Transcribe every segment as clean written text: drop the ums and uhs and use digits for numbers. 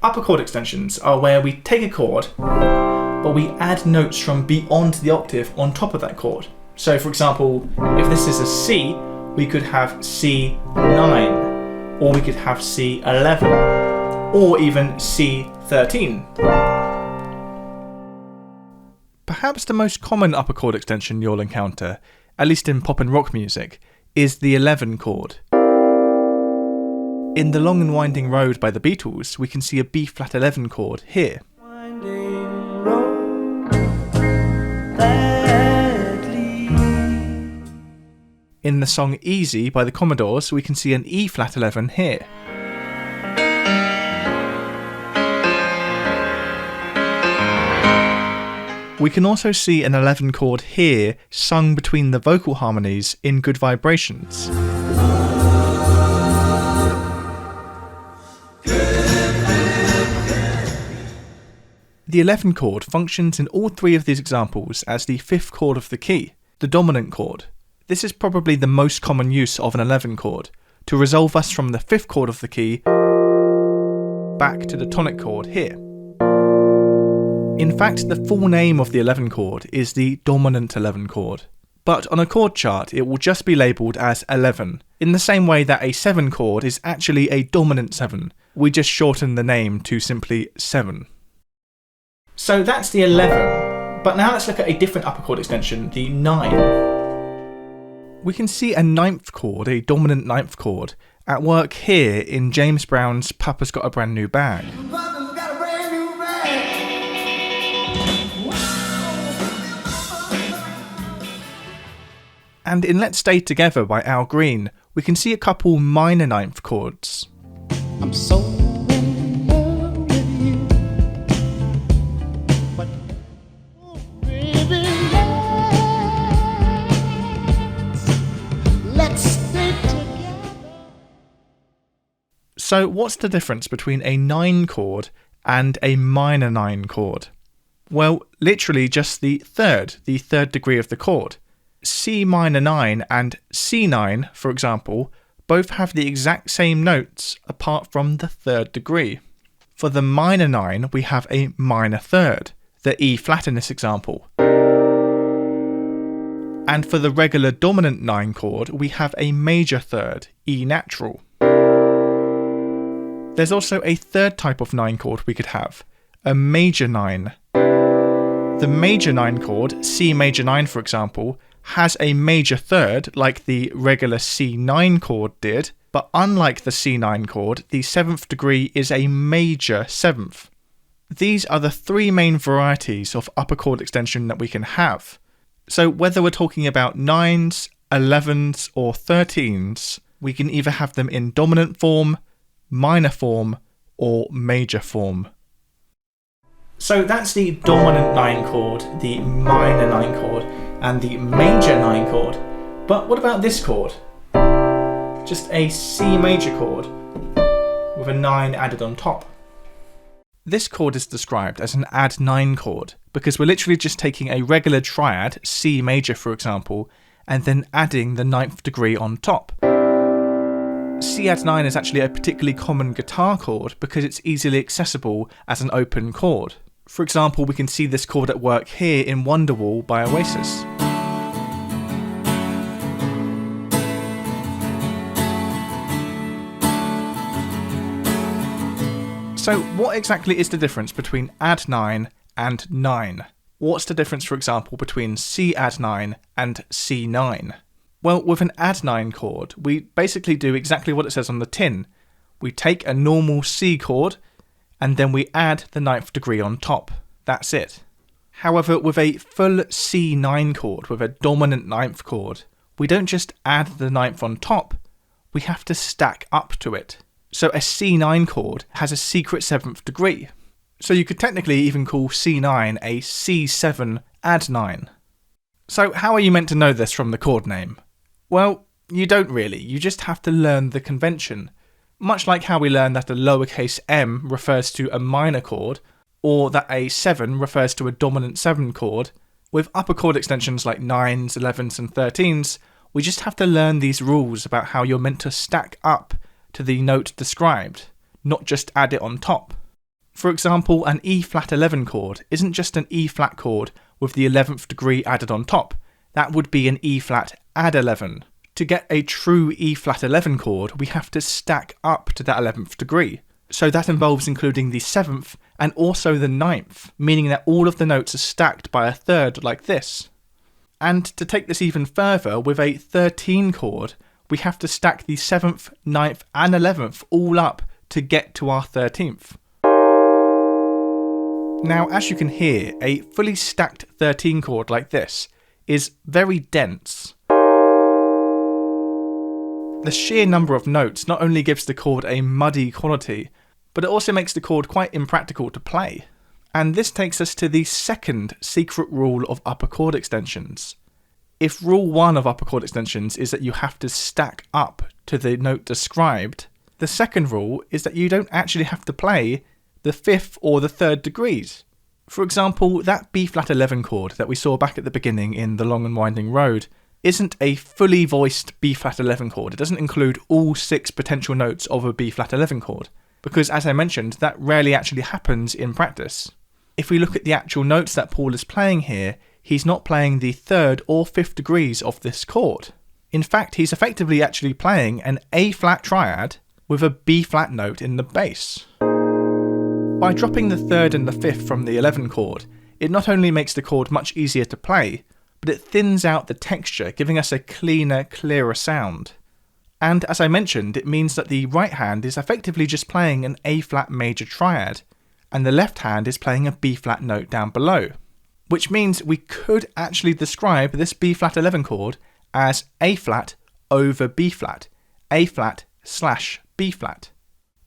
Upper chord extensions are where we take a chord, but we add notes from beyond the octave on top of that chord. So for example, if this is a C, we could have C9, or we could have C11, or even C13. Perhaps the most common upper chord extension you'll encounter, at least in pop and rock music, is the 11 chord. In The Long and Winding Road by the Beatles, we can see a B-flat 11 chord here. In the song Easy by the Commodores, we can see an E-flat 11 here. We can also see an 11 chord here, sung between the vocal harmonies in Good Vibrations. The 11 chord functions in all three of these examples as the fifth chord of the key, the dominant chord. This is probably the most common use of an 11 chord, to resolve us from the fifth chord of the key back to the tonic chord here. In fact, the full name of the 11 chord is the dominant 11 chord, but on a chord chart it will just be labelled as 11, in the same way that a 7 chord is actually a dominant 7, we just shorten the name to simply 7. So that's the 11, but now let's look at a different upper chord extension, the 9. We can see a ninth chord, a dominant ninth chord, at work here in James Brown's Papa's Got a Brand New Bag. Papa's got a brand new bag. And in Let's Stay Together by Al Green, we can see a couple minor ninth chords. I'm so in love with you, but baby, let's stay together. So what's the difference between a 9 chord and a minor 9 chord? Well, literally just the third degree of the chord. C minor 9 and C9, for example, both have the exact same notes apart from the third degree. For the minor 9, we have a minor third, the E flat in this example. And for the regular dominant 9 chord, we have a major third, E natural. There's also a third type of 9 chord we could have, a major 9. The major 9 chord, C major 9 for example, has a major third like the regular C9 chord did, but unlike the C9 chord, the 7th degree is a major 7th. These are the three main varieties of upper chord extension that we can have. So whether we're talking about 9s, 11s or 13s, we can either have them in dominant form, minor form or major form. So that's the dominant 9 chord, the minor 9 chord, and the major 9 chord. But what about this chord? Just a C major chord with a 9 added on top. This chord is described as an add 9 chord because we're literally just taking a regular triad, C major for example, and then adding the 9th degree on top. C add 9 is actually a particularly common guitar chord because it's easily accessible as an open chord. For example, we can see this chord at work here in Wonderwall by Oasis. So what exactly is the difference between add 9 and 9? What's the difference, for example, between C add 9 and C9? Well, with an add 9 chord, we basically do exactly what it says on the tin. We take a normal C chord, and then we add the 9th degree on top. That's it. However, with a full C9 chord, with a dominant 9th chord, we don't just add the 9th on top, we have to stack up to it. So a C9 chord has a secret 7th degree. So you could technically even call C9 a C7 add 9. So how are you meant to know this from the chord name? Well, you don't really, you just have to learn the convention. Much like how we learn that a lowercase m refers to a minor chord, or that a 7 refers to a dominant 7 chord, with upper chord extensions like 9s, 11s and 13s, we just have to learn these rules about how you're meant to stack up to the note described, not just add it on top. For example, an E flat 11 chord isn't just an E flat chord with the 11th degree added on top. That would be an E flat add 11. To get a true E flat 11 chord, we have to stack up to that 11th degree. So that involves including the 7th and also the 9th, meaning that all of the notes are stacked by a third like this. And to take this even further, with a 13 chord, we have to stack the 7th, 9th and 11th all up to get to our 13th. Now, as you can hear, a fully stacked 13 chord like this is very dense. The sheer number of notes not only gives the chord a muddy quality, but it also makes the chord quite impractical to play. And this takes us to the second secret rule of upper chord extensions. If rule 1 of upper chord extensions is that you have to stack up to the note described, the second rule is that you don't actually have to play the 5th or the 3rd degrees. For example, that B flat 11 chord that we saw back at the beginning in The Long and Winding Road isn't a fully voiced B flat 11 chord. It doesn't include all 6 potential notes of a B flat 11 chord, because as I mentioned, that rarely actually happens in practice. If we look at the actual notes that Paul is playing here, he's not playing the 3rd or 5th degrees of this chord. In fact, he's effectively actually playing an A flat triad with a B flat note in the bass. By dropping the 3rd and the 5th from the 11 chord, it not only makes the chord much easier to play, but it thins out the texture, giving us a cleaner, clearer sound. And as I mentioned, it means that the right hand is effectively just playing an A flat major triad, and the left hand is playing a B flat note down below. Which means we could actually describe this B flat 11 chord as A flat over B flat, A flat / B flat.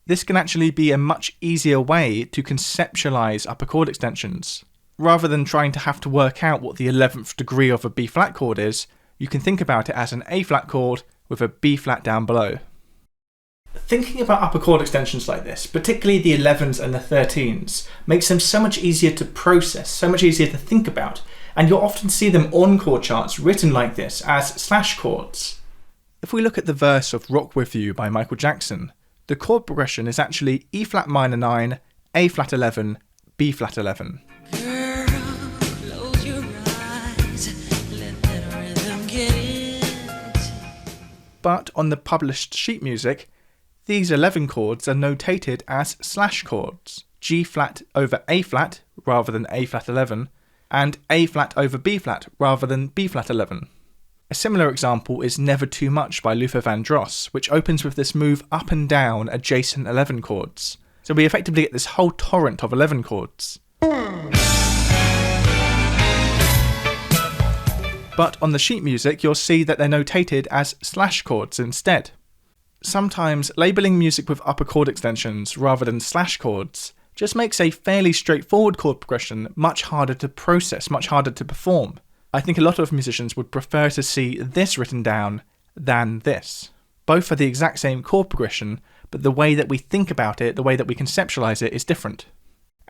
This can actually be a much easier way to conceptualize upper chord extensions. Rather than trying to have to work out what the 11th degree of a B flat chord is, you can think about it as an A flat chord with a B flat down below. Thinking about upper chord extensions like this, particularly the 11s and the 13s, makes them so much easier to process, so much easier to think about, and you'll often see them on chord charts written like this as slash chords. If we look at the verse of Rock With You by Michael Jackson, the chord progression is actually E flat minor 9, A flat 11, B flat 11. Girl, close your eyes, let that rhythm get it. But on the published sheet music, these 11 chords are notated as slash chords, G flat over A flat rather than A flat 11, and A flat over B flat rather than B flat 11. A similar example is Never Too Much by Luther Vandross, which opens with this move up and down adjacent 11 chords. So we effectively get this whole torrent of 11 chords. But on the sheet music, you'll see that they're notated as slash chords instead. Sometimes labelling music with upper chord extensions rather than slash chords just makes a fairly straightforward chord progression much harder to process, much harder to perform. I think a lot of musicians would prefer to see this written down than this. Both are the exact same chord progression, but the way that we think about it, the way that we conceptualize it is different.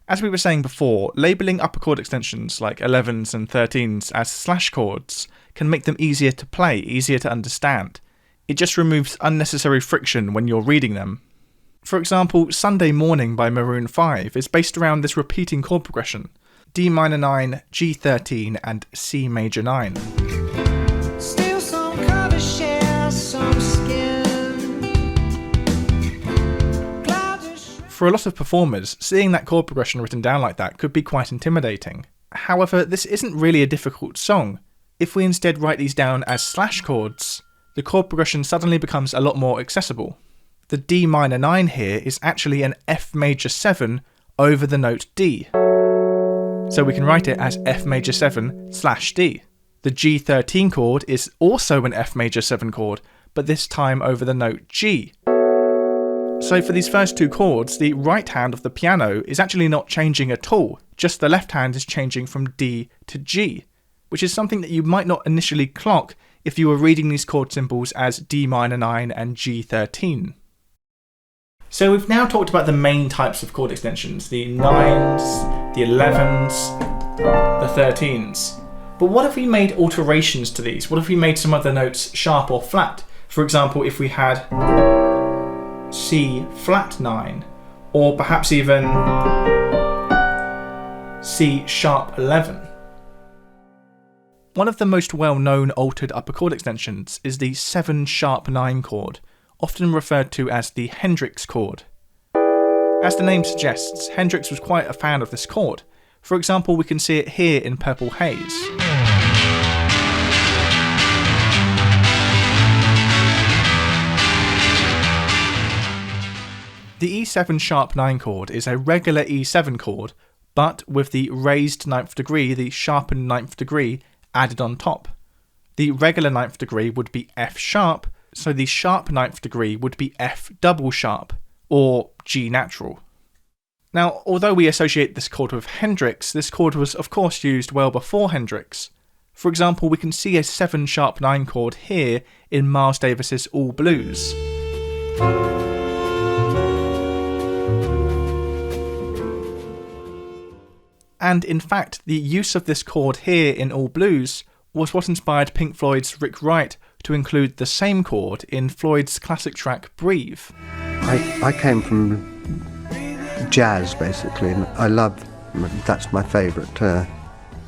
As we were saying before, labelling upper chord extensions like 11s and 13s as slash chords can make them easier to play, easier to understand. It just removes unnecessary friction when you're reading them. For example, Sunday Morning by Maroon 5 is based around this repeating chord progression: D minor 9, G13 and C major 9. Still some cover share some skin. For a lot of performers, seeing that chord progression written down like that could be quite intimidating. However, this isn't really a difficult song. If we instead write these down as slash chords, the chord progression suddenly becomes a lot more accessible. The D minor 9 here is actually an F major 7 over the note D. So we can write it as F major 7 / D. The G13 chord is also an F major 7 chord, but this time over the note G. So for these first two chords, the right hand of the piano is actually not changing at all, just the left hand is changing from D to G, which is something that you might not initially clock if you were reading these chord symbols as D minor 9 and G13. So we've now talked about the main types of chord extensions, the 9s, the 11s, the 13s. But what if we made alterations to these? What if we made some other notes sharp or flat? For example, if we had C flat 9, or perhaps even C sharp 11. One of the most well-known altered upper chord extensions is the 7 sharp 9 chord, often referred to as the Hendrix chord. As the name suggests, Hendrix was quite a fan of this chord. For example, we can see it here in Purple Haze. The E7 sharp 9 chord is a regular E7 chord, but with the raised 9th degree, the sharpened 9th degree, added on top. The regular 9th degree would be F sharp, so the sharp 9th degree would be F double sharp, or G natural. Now, although we associate this chord with Hendrix, this chord was of course used well before Hendrix. For example, we can see a 7 sharp 9 chord here in Miles Davis's All Blues. And in fact, the use of this chord here in All Blues was what inspired Pink Floyd's Rick Wright to include the same chord in Floyd's classic track Breathe. I came from jazz basically, and that's my favourite,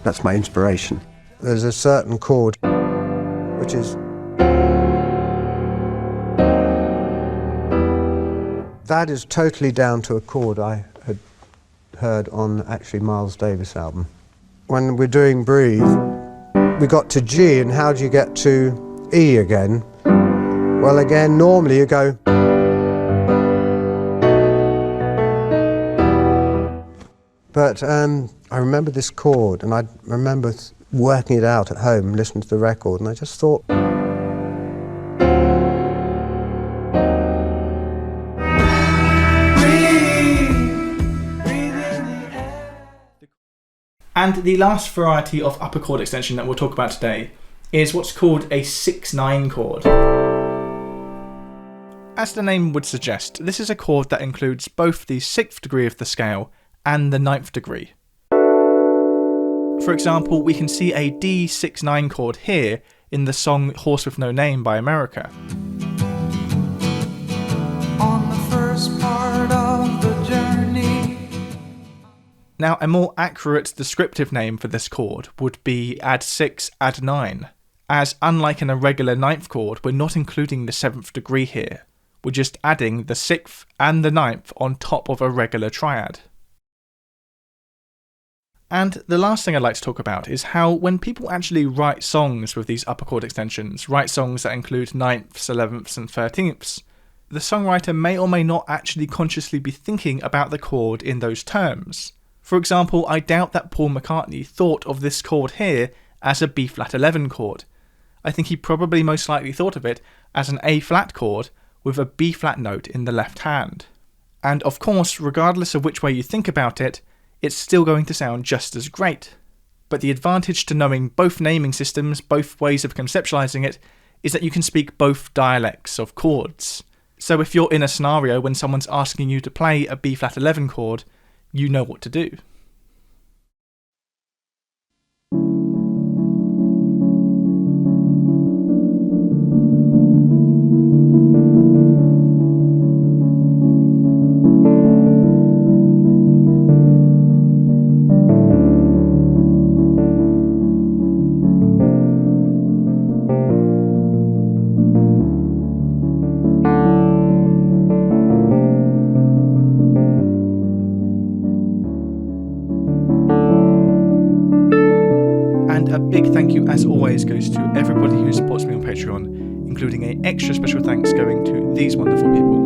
that's my inspiration. There's a certain chord which is... That is totally down to a chord I had heard on actually Miles Davis album. When we're doing Breathe, we got to G, and how do you get to E again? Well, again, normally you go... But I remember this chord, and I remember working it out at home, listening to the record, and I just thought... And the last variety of upper chord extension that we'll talk about today is what's called a 6-9 chord. As the name would suggest, this is a chord that includes both the 6th degree of the scale and the 9th degree. For example, we can see a D6-9 chord here in the song Horse with No Name by America. On the first part of the journey. Now, a more accurate descriptive name for this chord would be add 6, add 9, as unlike in a regular 9th chord, we're not including the 7th degree here. We're just adding the 6th and the 9th on top of a regular triad. And the last thing I'd like to talk about is how when people actually write songs with these upper chord extensions, write songs that include 9ths, 11ths and 13ths, the songwriter may or may not actually consciously be thinking about the chord in those terms. For example, I doubt that Paul McCartney thought of this chord here as a B-flat 11 chord. I think he probably most likely thought of it as an A-flat chord with a B-flat note in the left hand. And of course, regardless of which way you think about it, it's still going to sound just as great. But the advantage to knowing both naming systems, both ways of conceptualizing it, is that you can speak both dialects of chords. So if you're in a scenario when someone's asking you to play a B-flat 11 chord, you know what to do. A big thank you, as always, goes to everybody who supports me on Patreon, including an extra special thanks going to these wonderful people.